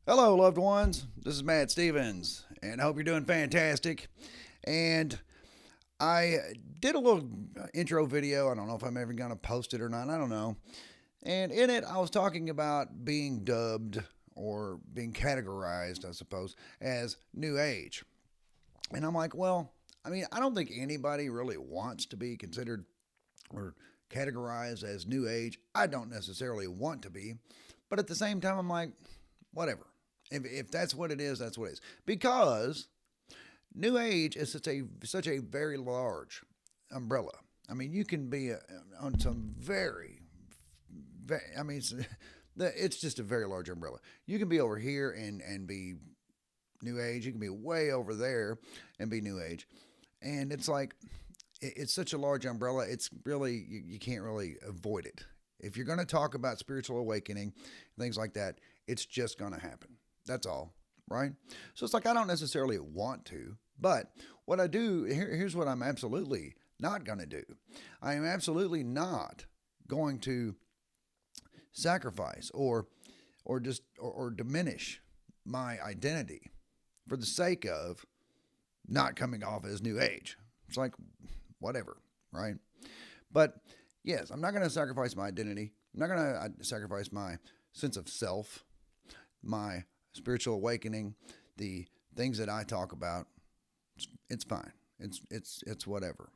Hello, loved ones. This is Matt Stevens, and I hope you're doing fantastic. And I did a little intro video. I don't know if I'm ever going to post it or not. I don't know. And in it, I was talking about being dubbed or being categorized, I suppose, as New Age. And I'm like, well, I don't think anybody really wants to be considered or categorized as New Age. I don't necessarily want to be. But at the same time, I'm like, whatever. If that's what it is, that's what it is. Because New Age is such a very large umbrella. You can be on some very it's just a very large umbrella. You can be over here and be New Age. You can be way over there and be New Age. And it's like it's such a large umbrella. It's really you can't really avoid it. If you're going to talk about spiritual awakening, things like that, it's just going to happen. That's all, right? So it's like I don't necessarily want to, but what I do here's what I'm absolutely not going to do. I am absolutely not going to sacrifice or diminish my identity for the sake of not coming off as New Age. It's like whatever, right? But yes, I'm not going to sacrifice my identity. I'm not going to sacrifice my sense of self, my spiritual awakening, the things that I talk about. It's fine. It's whatever,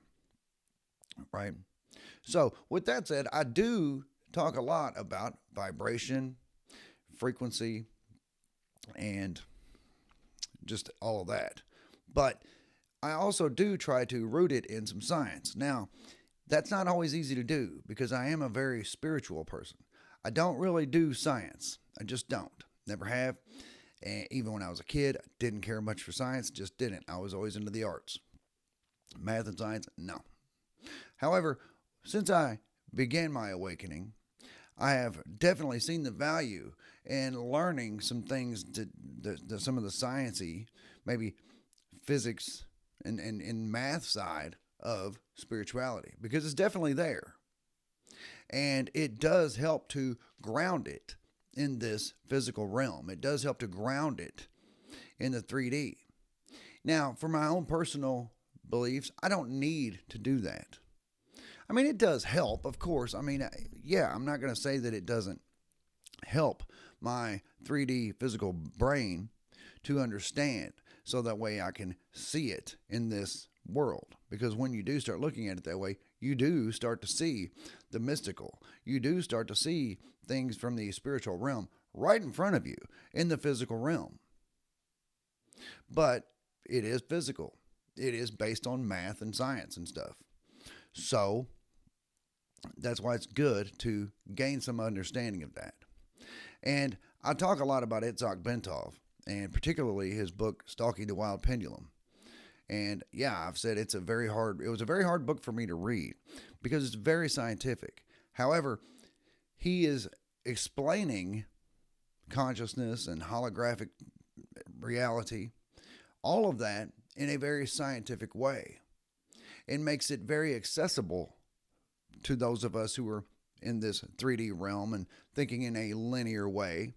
right? So with that said, I do talk a lot about vibration, frequency, and just all of that. But I also do try to root it in some science. Now, that's not always easy to do because I am a very spiritual person. I don't really do science. I just don't. Never have. And even when I was a kid, I didn't care much for science, just didn't. I was always into the arts. Math and science, no. However, since I began my awakening, I have definitely seen the value in learning some things, some of the sciencey, maybe physics and math side of spirituality because it's definitely there. And it does help to ground it in this physical realm. It does help to ground it in the 3D. Now, for my own personal beliefs, I don't need to do that. It does help, of course. Yeah, I'm not going to say that it doesn't help my 3D physical brain to understand so that way I can see it in this world. Because when you do start looking at it that way, you do start to see the mystical. You do start to see things from the spiritual realm right in front of you in the physical realm. But it is physical, it is based on math and science and stuff. So that's why it's good to gain some understanding of that. And I talk a lot about Itzhak Bentov, and particularly his book Stalking the Wild Pendulum. And yeah, I've said it was a very hard book for me to read because it's very scientific. However, he is explaining consciousness and holographic reality, all of that in a very scientific way. It makes it very accessible to those of us who are in this 3D realm and thinking in a linear way.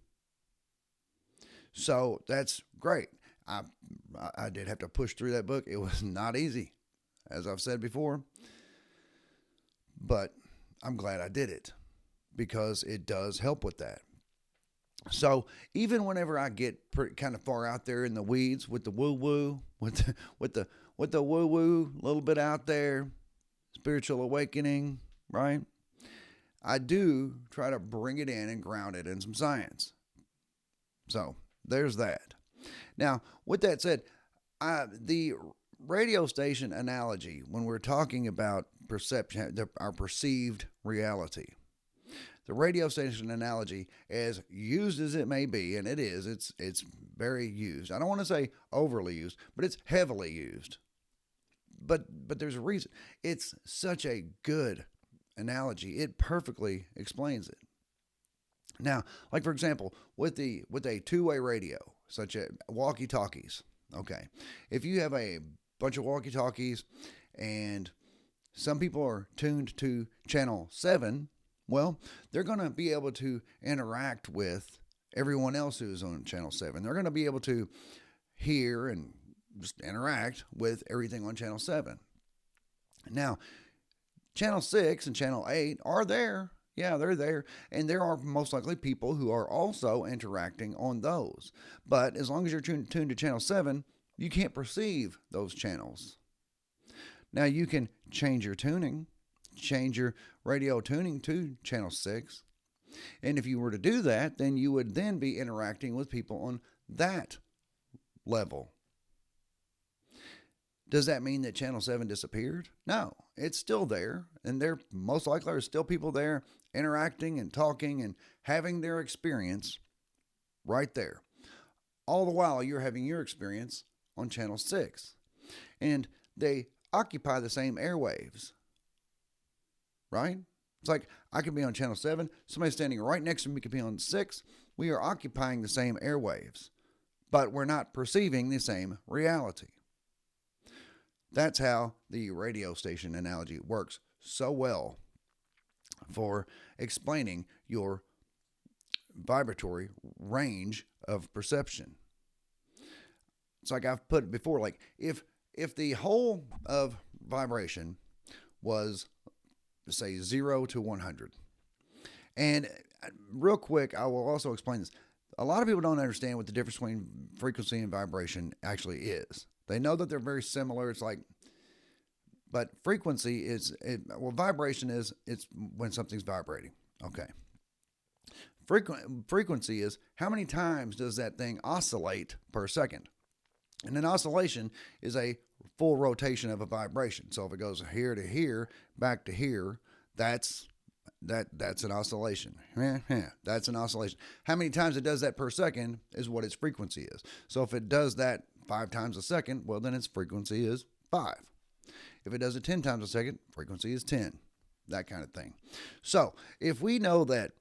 So that's great. I, I did have to push through that book. It was not easy, as I've said before, but I'm glad I did it because it does help with that. So even whenever I get kind of far out there in the weeds with the woo woo, with the woo woo, a little bit out there, spiritual awakening, right? I do try to bring it in and ground it in some science. So there's that. Now, with that said, the radio station analogy when we're talking about perception, our perceived reality, the radio station analogy, as used as it may be, and it is, it's very used. I don't want to say overly used, but it's heavily used. But there's a reason. It's such a good analogy. It perfectly explains it. Now, like for example, with a two-way radio, such as walkie-talkies. Okay, if you have a bunch of walkie-talkies and some people are tuned to channel 7, well, they're going to be able to interact with everyone else who's on channel 7. They're going to be able to hear and just interact with everything on channel 7. Now, channel 6 and channel 8 are there. Yeah, they're there. And there are most likely people who are also interacting on those. But as long as you're tuned to channel 7, you can't perceive those channels. Now, you can change your tuning, change your radio tuning to channel 6. And if you were to do that, then you would then be interacting with people on that level. Does that mean that channel 7 disappeared? No, it's still there. And there most likely are still people there interacting and talking and having their experience right there. All the while you're having your experience on channel 6. And they occupy the same airwaves, right? It's like I could be on channel 7, somebody standing right next to me could be on 6. We are occupying the same airwaves, but we're not perceiving the same reality. That's how the radio station analogy works so well for explaining your vibratory range of perception. It's like I've put it before, like if the whole of vibration was, say, 0 to 100, and real quick, I will also explain this. A lot of people don't understand what the difference between frequency and vibration actually is. They know that they're very similar. It's like, but frequency is, vibration is, it's when something's vibrating. Okay. Frequency is how many times does that thing oscillate per second? And an oscillation is a full rotation of a vibration. So if it goes here to here, back to here, that's an oscillation. That's an oscillation. How many times it does that per second is what its frequency is. So if it does that 5 times a second, well, then its frequency is 5. If it does it 10 times a second, frequency is 10. That kind of thing. So if we know that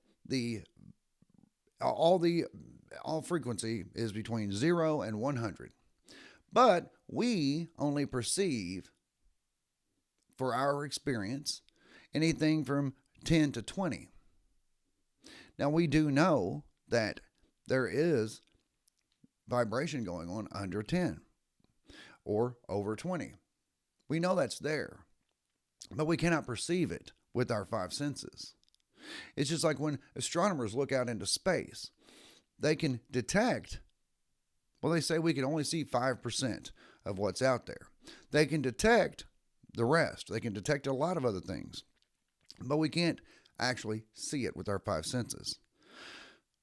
all frequency is between 0 and 100, but we only perceive, for our experience, anything from 10 to 20. Now, we do know that there is vibration going on under 10 or over 20. We know that's there, but we cannot perceive it with our 5 senses. It's just like when astronomers look out into space, they can detect, well, they say we can only see 5% of what's out there. They can detect the rest. They can detect a lot of other things, but we can't actually see it with our 5 senses.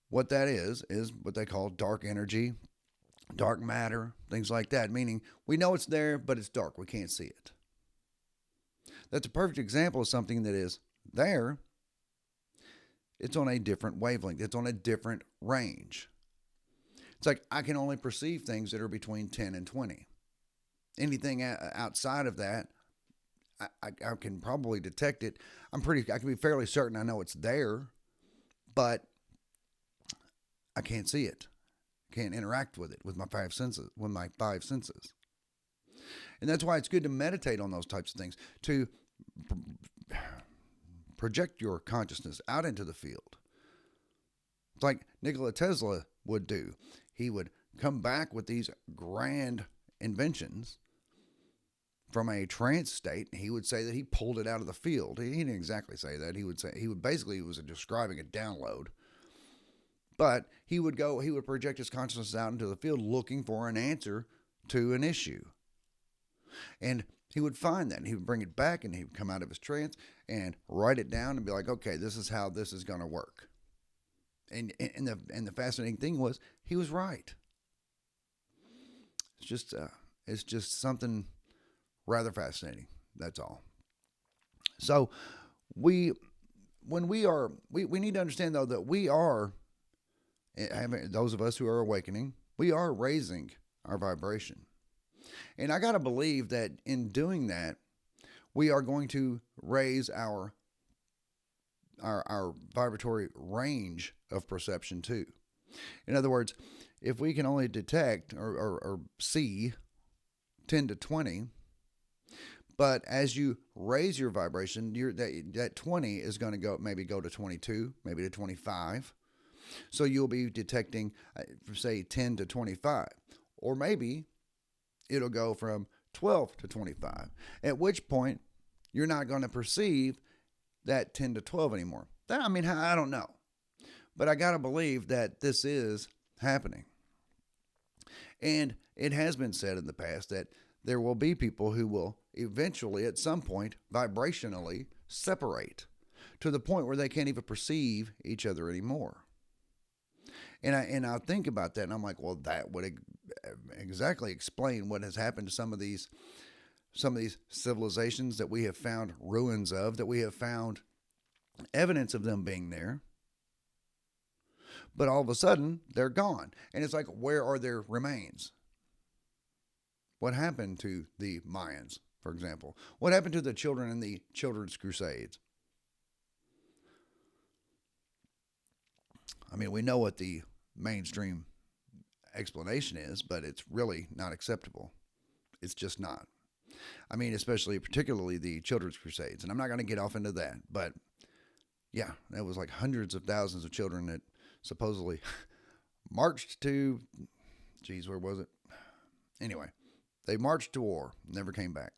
What that is what they call dark energy, dark matter, things like that, meaning we know it's there, but it's dark. We can't see it. That's a perfect example of something that is there. It's on a different wavelength. It's on a different range. It's like I can only perceive things that are between 10 and 20. Anything outside of that, I can probably detect it. I can be fairly certain I know it's there, but I can't see it. Can't interact with it with my 5 senses. And that's why it's good to meditate on those types of things, to project your consciousness out into the field. It's like Nikola Tesla would do. He would come back with these grand inventions from a trance state. He would say that he pulled it out of the field. He didn't exactly say that. He was describing a download. But he would project his consciousness out into the field looking for an answer to an issue. And he would find that, and he would bring it back, and he would come out of his trance and write it down and be like, okay, this is how this is going to work. And the fascinating thing was, he was right. It's just something rather fascinating. That's all. So we need to understand, though, that we are, those of us who are awakening, we are raising our vibration. And I got to believe that in doing that, we are going to raise our vibratory range of perception too. In other words, if we can only detect or see 10 to 20, but as you raise your vibration, that 20 is going to go to 22, maybe to 25. So you'll be detecting, say, 10 to 25, or maybe it'll go from 12 to 25, at which point you're not going to perceive that 10 to 12 anymore. I mean, I don't know, but I got to believe that this is happening. And it has been said in the past that there will be people who will eventually, at some point, vibrationally separate to the point where they can't even perceive each other anymore. And I think about that, and I'm like, well, that would exactly explain what has happened to some of these civilizations that we have found ruins of, that we have found evidence of them being there. But all of a sudden, they're gone. And it's like, where are their remains? What happened to the Mayans, for example? What happened to the children in the Children's Crusades? I mean, we know what the mainstream explanation is, but it's really not acceptable. It's just not. I mean, particularly the Children's Crusades. And I'm not going to get off into that, but yeah, that was like hundreds of thousands of children that supposedly marched to, geez, where was it? Anyway, they marched to war, never came back.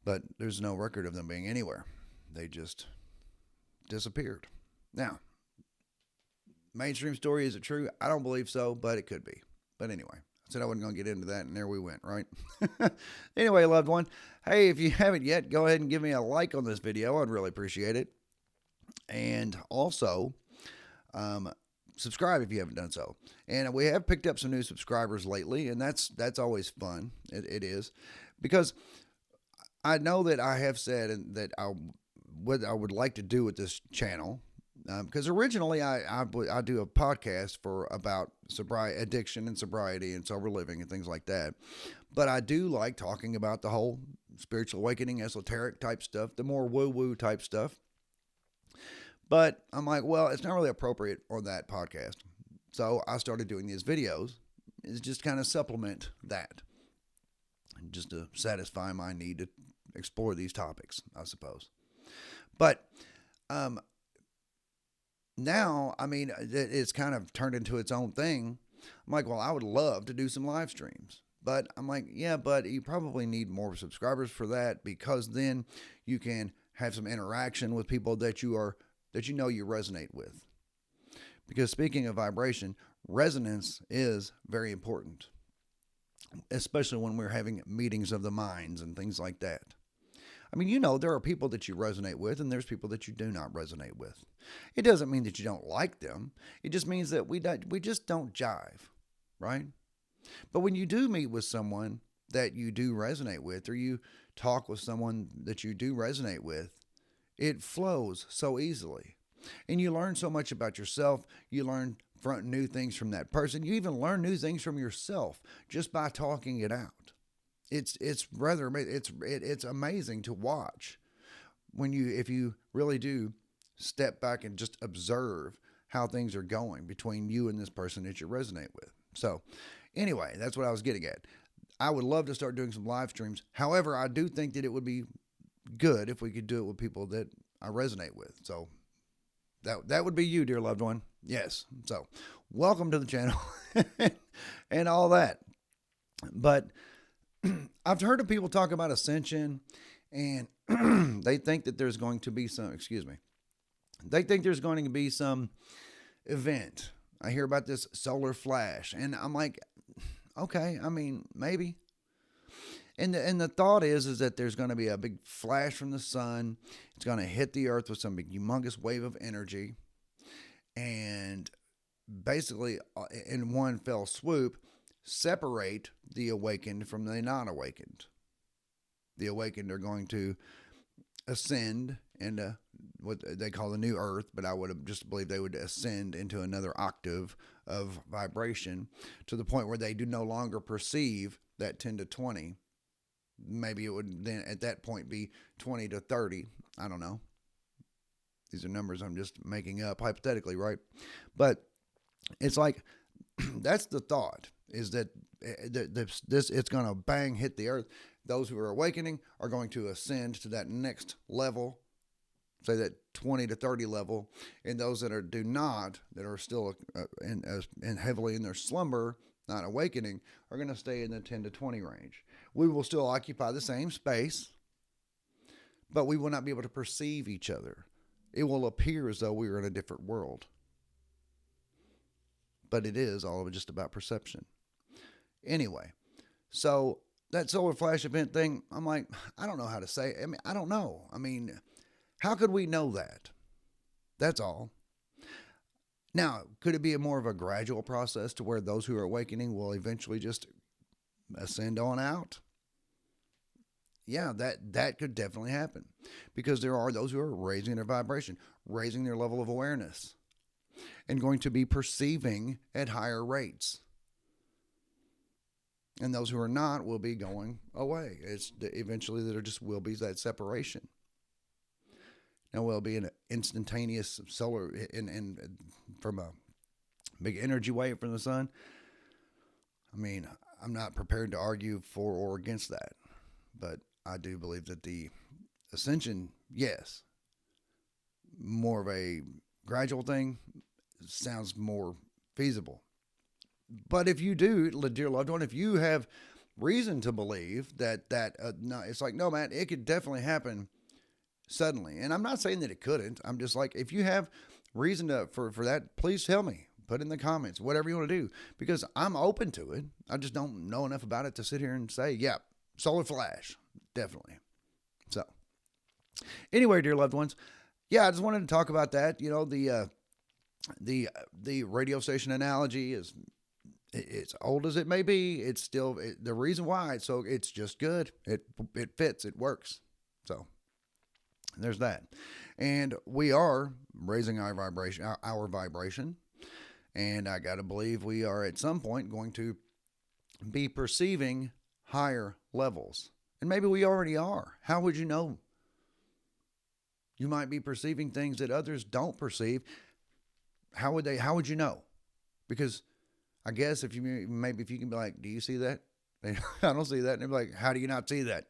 But there's no record of them being anywhere. They just disappeared. Now, mainstream story, is it true? I don't believe so, but it could be. But anyway, I said I wasn't going to get into that, and there we went, right? Anyway, loved one, hey, if you haven't yet, go ahead and give me a like on this video. I'd really appreciate it. And also, subscribe if you haven't done so. And we have picked up some new subscribers lately, and that's always fun. It is, because I know that I have said that what I would like to do with this channel, because originally I do a podcast about addiction and sobriety and sober living and things like that. But I do like talking about the whole spiritual awakening, esoteric type stuff, the more woo-woo type stuff. But I'm like, well, it's not really appropriate on that podcast. So I started doing these videos, is just kind of supplement that, just to satisfy my need to explore these topics, I suppose. But now, I mean, it's kind of turned into its own thing. I'm like, well, I would love to do some live streams. But I'm like, yeah, but you probably need more subscribers for that, because then you can have some interaction with people that you know you resonate with. Because speaking of vibration, resonance is very important, especially when we're having meetings of the minds and things like that. I mean, there are people that you resonate with, and there's people that you do not resonate with. It doesn't mean that you don't like them. It just means that we just don't jive, right? But when you do meet with someone that you do resonate with, or you talk with someone that you do resonate with, it flows so easily. And you learn so much about yourself. You learn new things from that person. You even learn new things from yourself just by talking it out. It's rather amazing. It's amazing to watch if you really do step back and just observe how things are going between you and this person that you resonate with. So anyway, that's what I was getting at. I would love to start doing some live streams. However, I do think that it would be good if we could do it with people that I resonate with. So that would be you, dear loved one. Yes. So welcome to the channel and all that. But I've heard of people talk about Ascension, and they think that there's going to be they think there's going to be some event. I hear about this solar flash, and I'm like, okay, I mean, maybe. And the thought is that there's going to be a big flash from the sun. It's going to hit the earth with some big humongous wave of energy, and basically in one fell swoop, separate the awakened from the non-awakened. The awakened are going to ascend into what they call the new earth, but I would just believe they would ascend into another octave of vibration to the point where they do no longer perceive that 10 to 20. Maybe it would then at that point be 20 to 30. I don't know. These are numbers I'm just making up hypothetically, right? But it's like, that's the thought, is that it's going to bang hit the earth. Those who are awakening are going to ascend to that next level say that 20 to 30 level, and those that are still in heavily in their slumber, not awakening, are going to stay in the 10 to 20 range. We will still occupy the same space, but we will not be able to perceive each other. It will appear as though we are in a different world. But it is all just about perception. Anyway, so that solar flash event thing, I'm like, I don't know how to say it. I mean, I don't know. I mean, how could we know that? That's all. Now, could it be more of a gradual process to where those who are awakening will eventually just ascend on out? Yeah, that could definitely happen, because there are those who are raising their vibration, raising their level of awareness, and going to be perceiving at higher rates. And those who are not will be going away. It's eventually there just will be that separation. Now, will it be an instantaneous solar and from a big energy wave from the sun? I mean, I'm not prepared to argue for or against that, but I do believe that the ascension, yes, more of a gradual thing sounds more feasible. But if you do, dear loved one, if you have reason to believe that no, it's like, no, man, it could definitely happen suddenly. And I'm not saying that it couldn't. I'm just like, if you have reason for that, please tell me. Put in the comments, whatever you want to do, because I'm open to it. I just don't know enough about it to sit here and say, yeah, solar flash, definitely. So anyway, dear loved ones, yeah, I just wanted to talk about that. You know, the radio station analogy is, it's old as it may be. It's still the reason why. So it's just good. It fits. It works. So there's that. And we are raising our vibration. And I got to believe we are at some point going to be perceiving higher levels. And maybe we already are. How would you know? You might be perceiving things that others don't perceive. How would you know? Because I guess if you can be like, do you see that? I don't see that. And they're like, how do you not see that?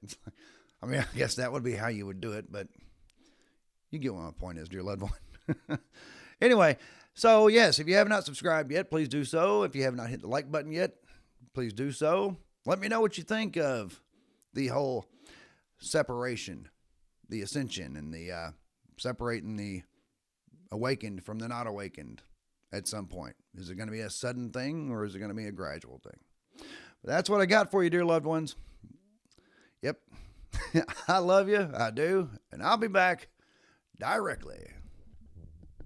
I mean, I guess that would be how you would do it, but you get what my point is, dear loved one. Anyway, so yes, if you have not subscribed yet, please do so. If you have not hit the like button yet, please do so. Let me know what you think of the whole separation, the ascension, and the separating the awakened from the not awakened at some point. Is it going to be a sudden thing, or is it going to be a gradual thing? But that's what I got for you, dear loved ones. Yep. I love you. I do. And I'll be back directly.